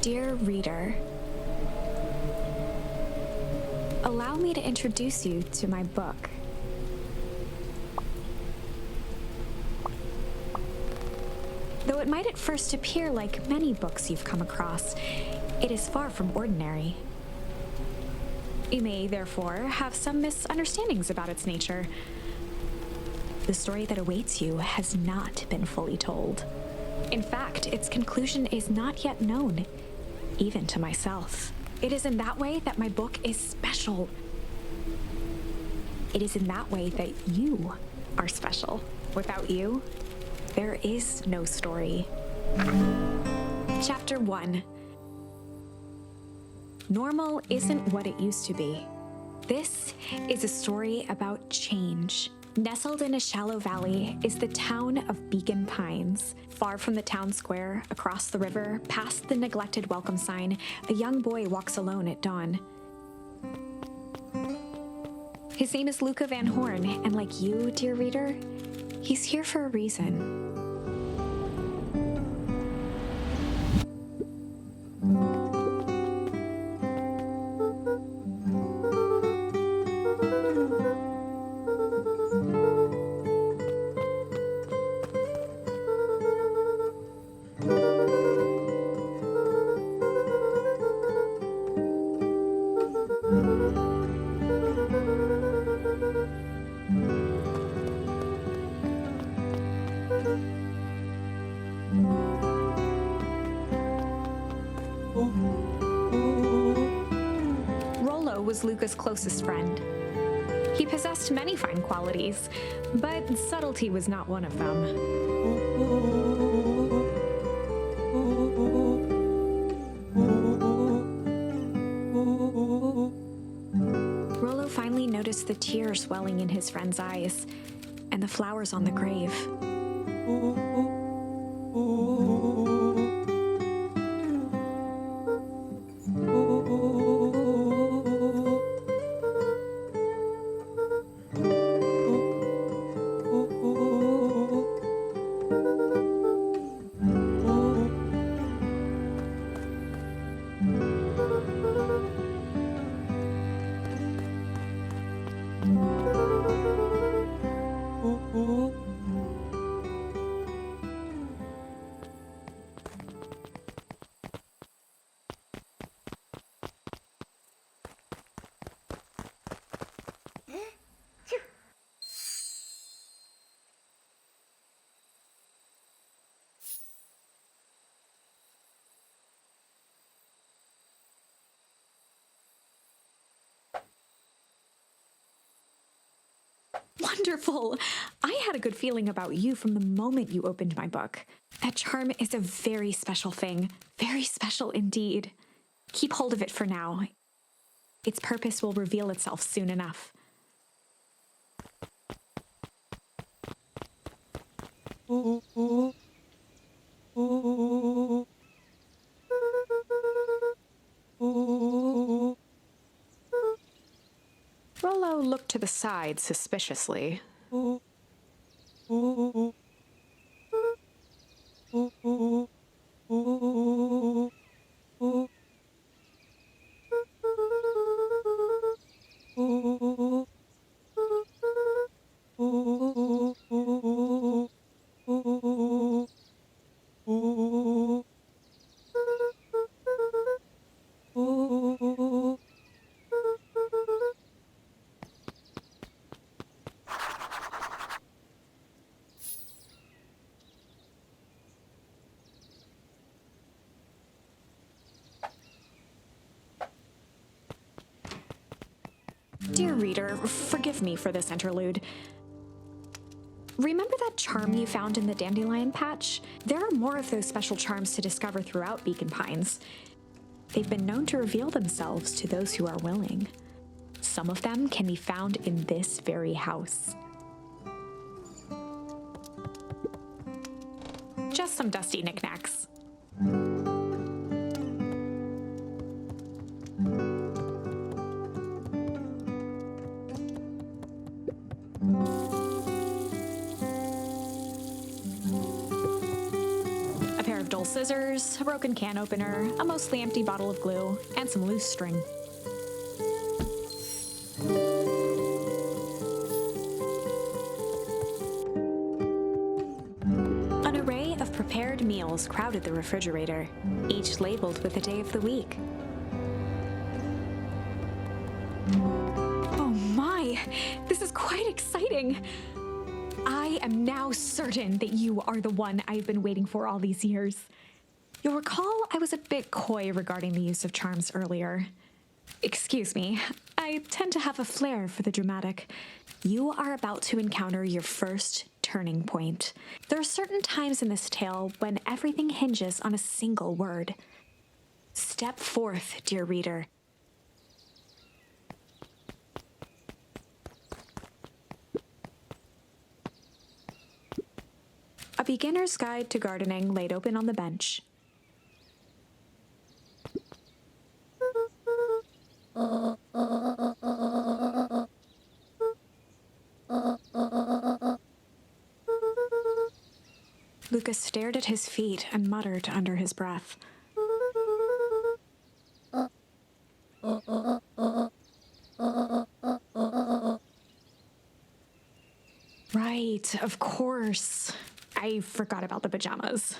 Dear reader, allow me to introduce you to my book. Though it might at first appear like many books you've come across, it is far from ordinary. You may, therefore, have some misunderstandings about its nature. The story that awaits you has not been fully told. In fact, its conclusion is not yet known, even to myself. It is in that way that my book is special. It is in that way that you are special. Without you, there is no story. Chapter 1. Normal isn't what it used to be. This is a story about change. Nestled in a shallow valley is the town of Beacon Pines. Far from the town square, across the river, past the neglected welcome sign, a young boy walks alone at dawn. His name is Luca Van Horn, and like you, dear reader, he's here for a reason. Rollo was Luca's closest friend. He possessed many fine qualities, but subtlety was not one of them. Rollo finally noticed the tears welling in his friend's eyes and the flowers on the grave. Wonderful! I had a good feeling about you from the moment you opened my book. That charm is a very special thing. Very special indeed. Keep hold of it for now. Its purpose will reveal itself soon enough. Rollo looked to the side suspiciously. Dear reader, forgive me for this interlude. Remember that charm you found in the dandelion patch? There are more of those special charms to discover throughout Beacon Pines. They've been known to reveal themselves to those who are willing. Some of them can be found in this very house. Just some dusty knickknacks. of dull scissors, a broken can opener, a mostly empty bottle of glue, and some loose string. An array of prepared meals crowded the refrigerator, each labeled with the day of the week. Oh my, this is quite exciting. I am now certain that you are the one I've been waiting for all these years. You'll recall I was a bit coy regarding the use of charms earlier. Excuse me, I tend to have a flair for the dramatic. You are about to encounter your first turning point. There are certain times in this tale when everything hinges on a single word. Step forth, dear reader. A beginner's guide to gardening laid open on the bench. Lucas stared at his feet and muttered under his breath. Right, of course. I forgot about the pajamas.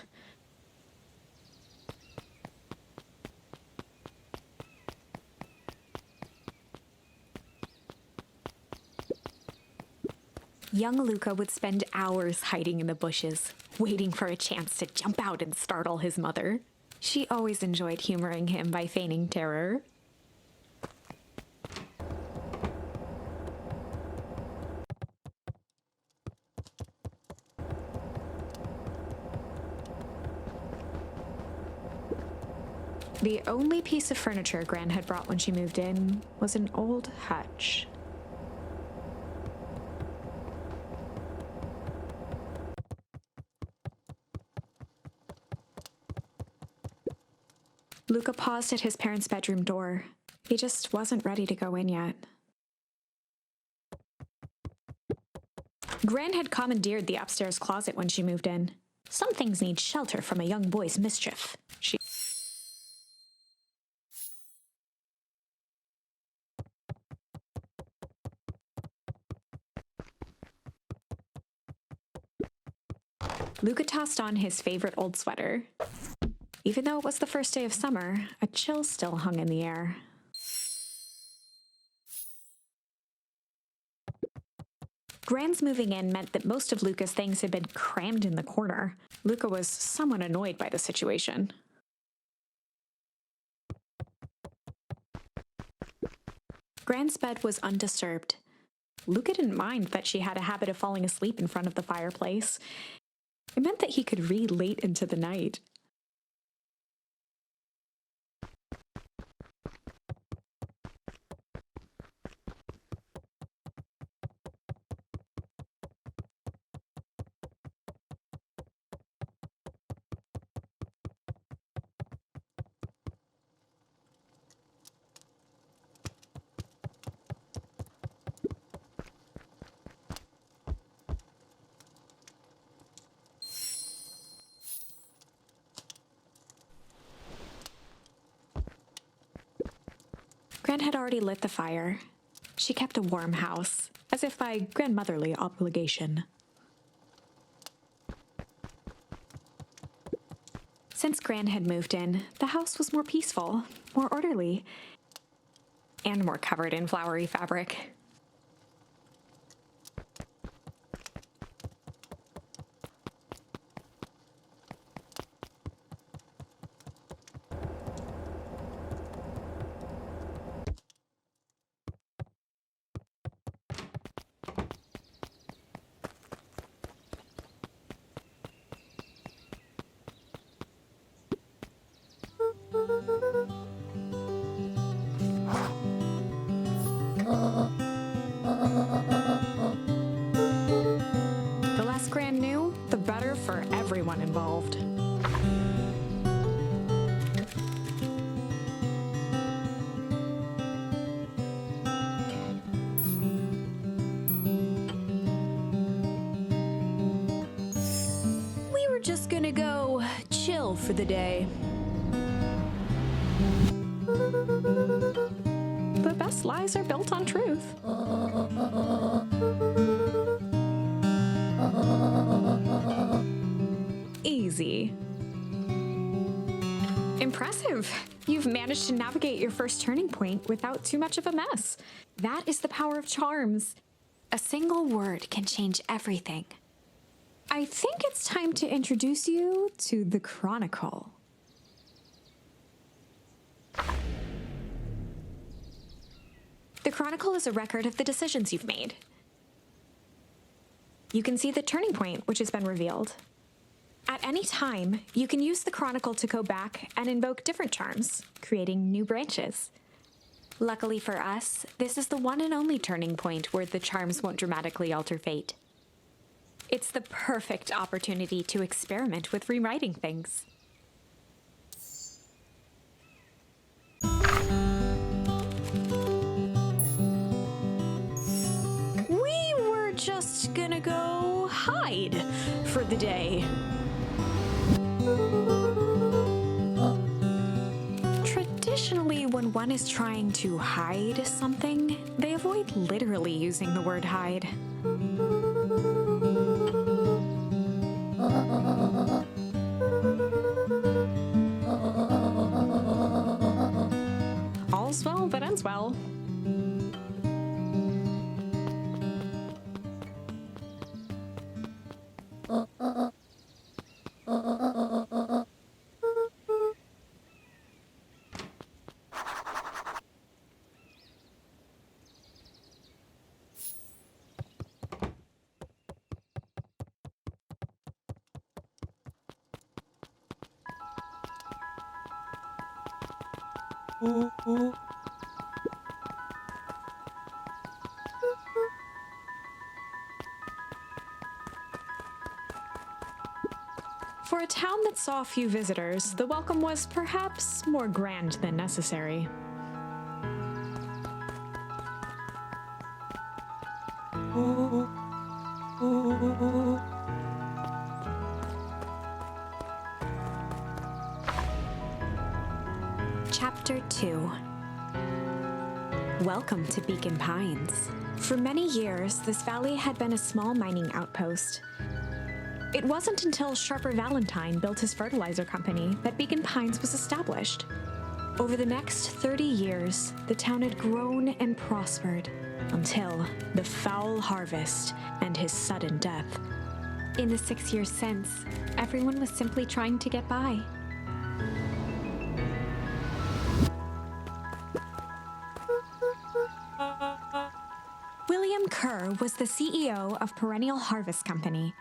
Young Luca would spend hours hiding in the bushes, waiting for a chance to jump out and startle his mother. She always enjoyed humoring him by feigning terror. The only piece of furniture Gran had brought when she moved in was an old hutch. Luca paused at his parents' bedroom door. He just wasn't ready to go in yet. Gran had commandeered the upstairs closet when she moved in. Some things need shelter from a young boy's mischief. Luca tossed on his favorite old sweater. Even though it was the first day of summer, a chill still hung in the air. Gran's moving in meant that most of Luca's things had been crammed in the corner. Luca was somewhat annoyed by the situation. Gran's bed was undisturbed. Luca didn't mind that she had a habit of falling asleep in front of the fireplace. It meant that he could read late into the night. Gran had already lit the fire. She kept a warm house, as if by grandmotherly obligation. Since Gran had moved in, the house was more peaceful, more orderly, and more covered in flowery fabric. The less Gran knew, the better for everyone involved. We were just gonna go chill for the day. The best lies are built on truth. Easy. Impressive. You've managed to navigate your first turning point without too much of a mess. That is the power of charms. A single word can change everything. I think it's time to introduce you to the Chronicle. The Chronicle is a record of the decisions you've made. You can see the turning point which has been revealed. At any time, you can use the Chronicle to go back and invoke different charms, creating new branches. Luckily for us, this is the one and only turning point where the charms won't dramatically alter fate. It's the perfect opportunity to experiment with rewriting things. We were just gonna go hide for the day. Traditionally, when one is trying to hide something, they avoid literally using the word hide. All's well that ends well. For a town that saw few visitors, the welcome was perhaps more grand than necessary. Chapter 2. Welcome to Beacon Pines. For many years, this valley had been a small mining outpost. It wasn't until Sharper Valentine built his fertilizer company that Beacon Pines was established. Over the next 30 years, the town had grown and prospered until the foul harvest and his sudden death. In the 6 years since, everyone was simply trying to get by. William Kerr was the CEO of Perennial Harvest Company.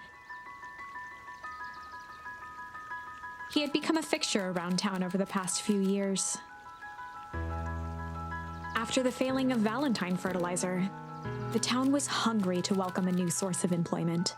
He had become a fixture around town over the past few years. After the failing of Valentine Fertilizer, the town was hungry to welcome a new source of employment.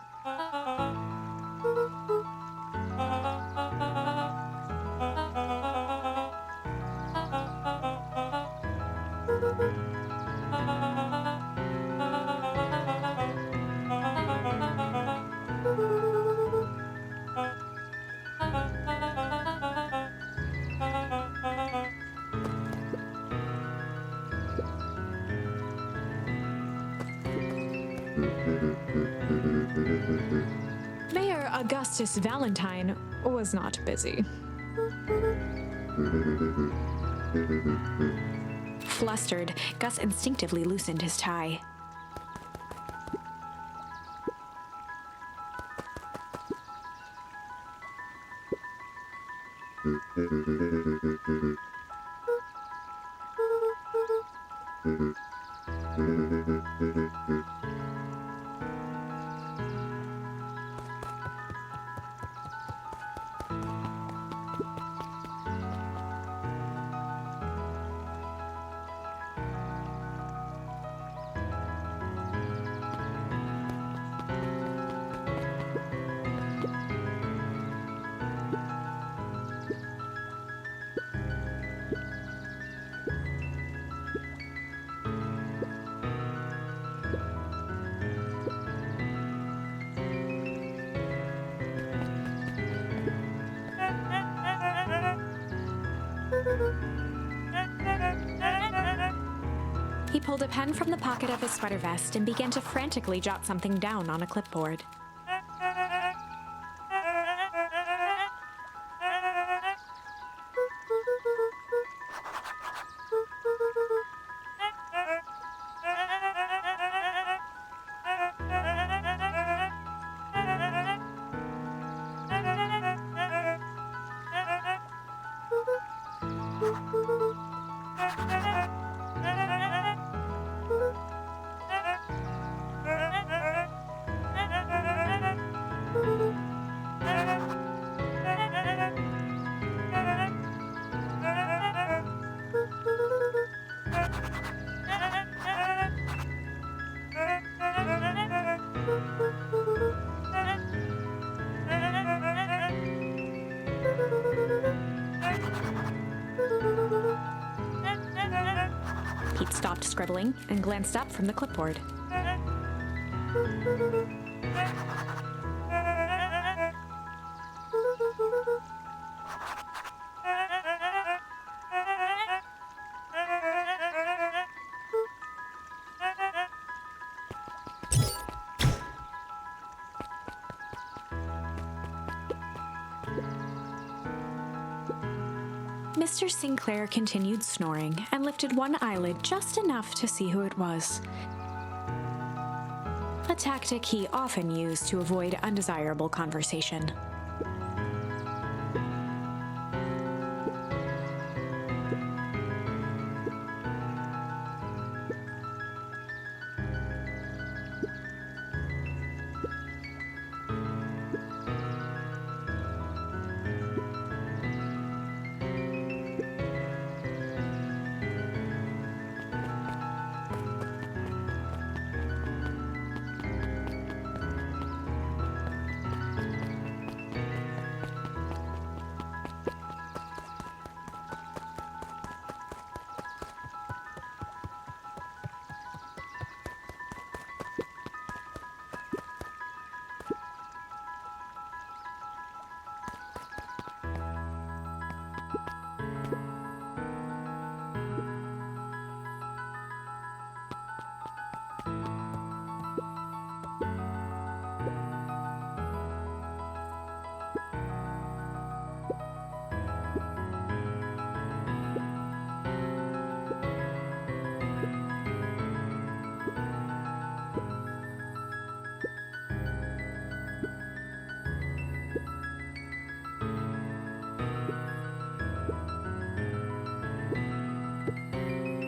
Mayor Augustus Valentine was not busy. Flustered, Gus instinctively loosened his tie. He pulled a pen from the pocket of his sweater vest and began to frantically jot something down on a clipboard. Pete stopped scribbling and glanced up from the clipboard. Mr. Sinclair continued snoring and lifted one eyelid just enough to see who it was. A tactic he often used to avoid undesirable conversation.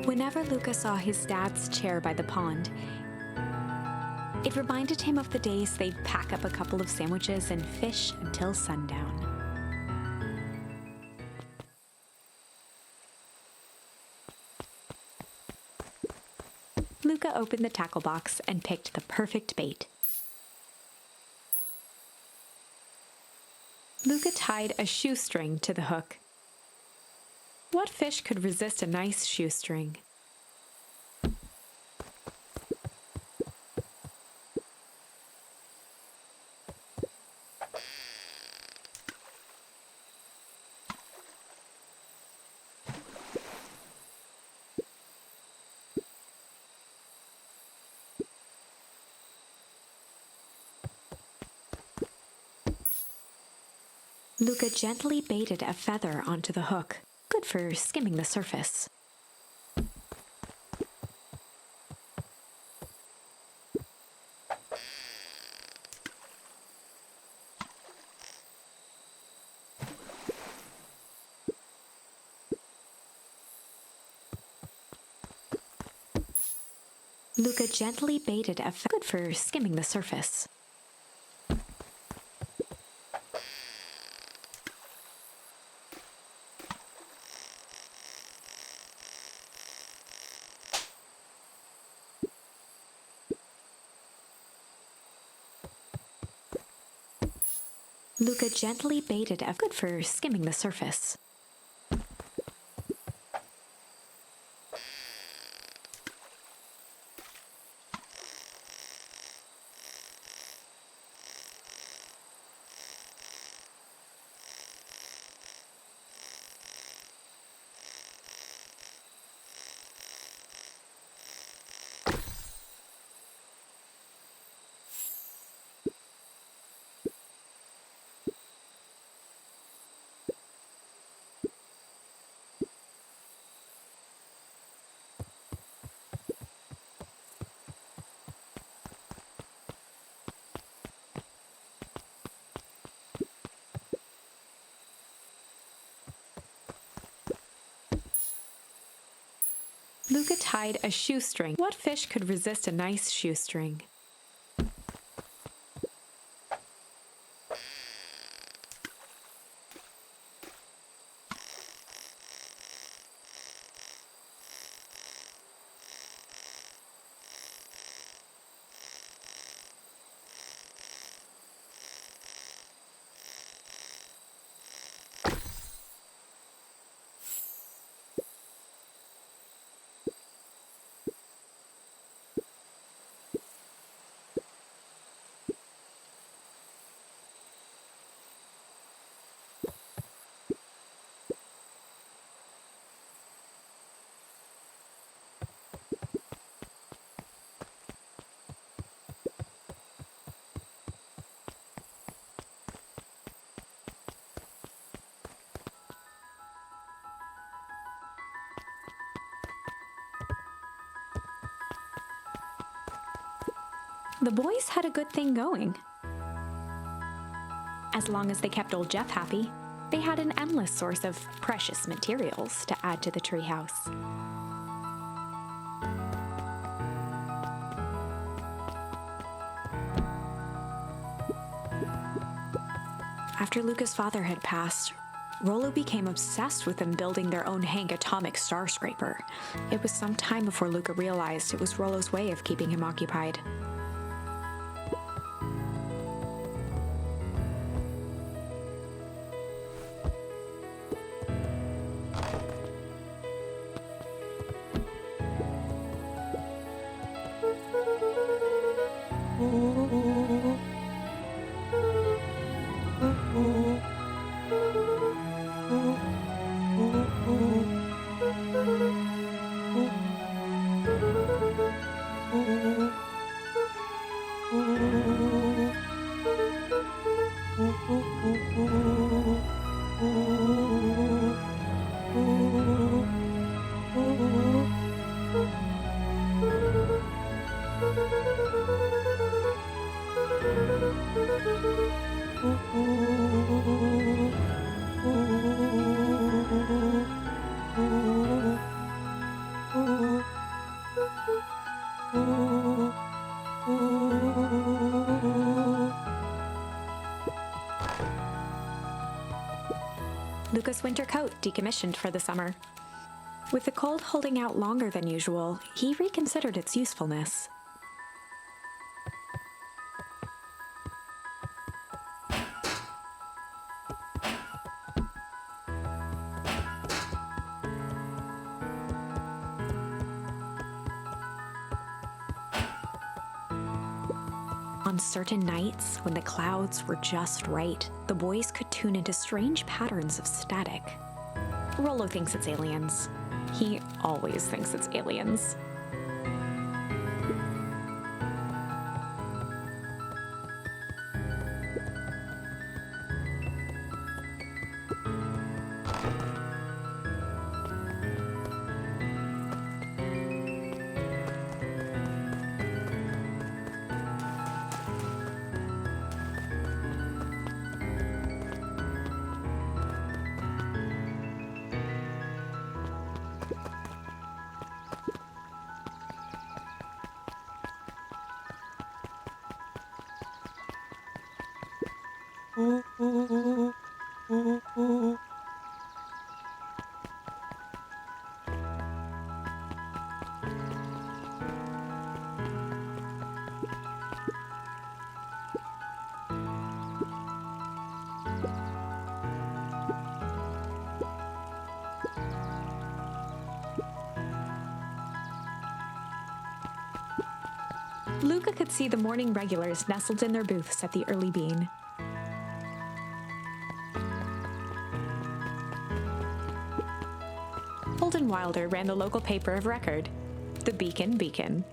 Whenever Luca saw his dad's chair by the pond, it reminded him of the days they'd pack up a couple of sandwiches and fish until sundown. Luca opened the tackle box and picked the perfect bait. Luca tied a shoestring to the hook. What fish could resist a nice shoestring? Luca gently baited a feather onto the hook, good for skimming the surface. Luca gently baited a feather, good for skimming the surface. Luca gently baited a good for skimming the surface. Luca tied a shoestring. What fish could resist a nice shoestring? The boys had a good thing going. As long as they kept old Jeff happy, they had an endless source of precious materials to add to the treehouse. After Luca's father had passed, Rollo became obsessed with them building their own Hank atomic star scraper. It was some time before Luca realized it was Rollo's way of keeping him occupied. Luca's winter coat decommissioned for the summer. With the cold holding out longer than usual, he reconsidered its usefulness. On certain nights, when the clouds were just right, the boys could tune into strange patterns of static. Rollo thinks it's aliens. He always thinks it's aliens. Luca could see the morning regulars nestled in their booths at the early bean. Holden Wilder ran the local paper of record, the Beacon Beacon.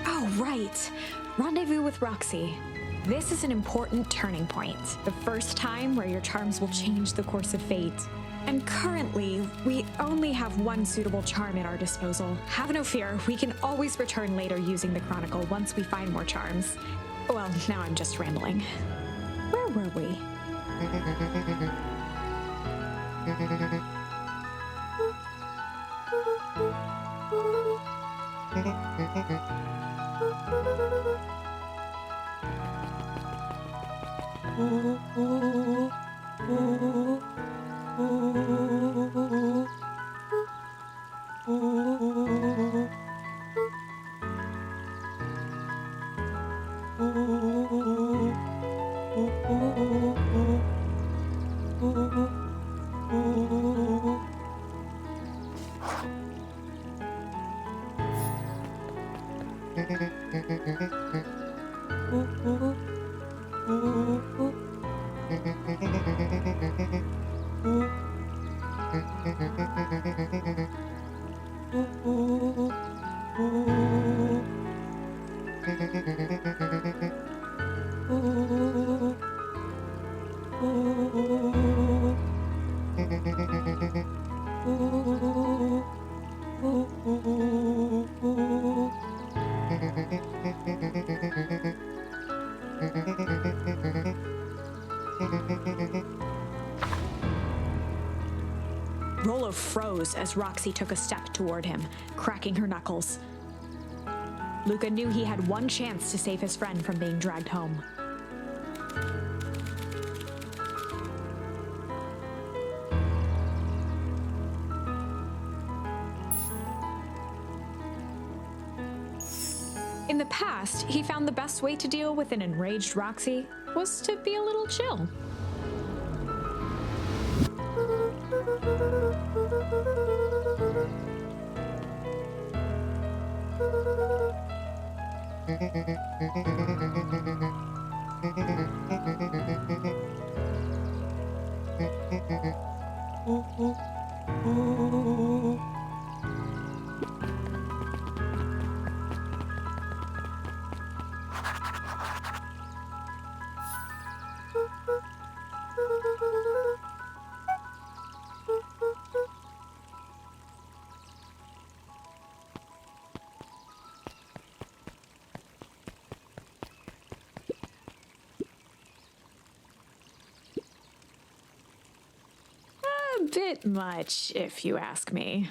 Oh, right. right. Rendezvous with Roxy. This is an important turning point. The first time where your charms will change the course of fate. And currently, we only have one suitable charm at our disposal. Have no fear, we can always return later using the Chronicle once we find more charms. Well, now I'm just rambling. Where were we? Rolo froze as Roxy took a step toward him, cracking her knuckles. Luca knew he had one chance to save his friend from being dragged home. In the past, he found the best way to deal with an enraged Roxy was to be a little chill. A bit much, if you ask me.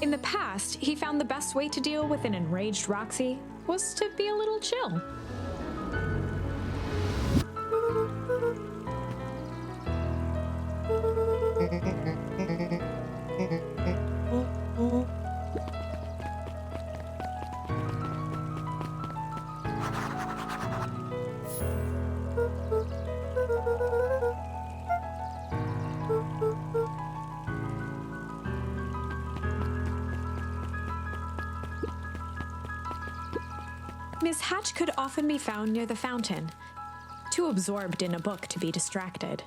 In the past, he found the best way to deal with an enraged Roxy was to be a little chill. Miss Hatch could often be found near the fountain, too absorbed in a book to be distracted.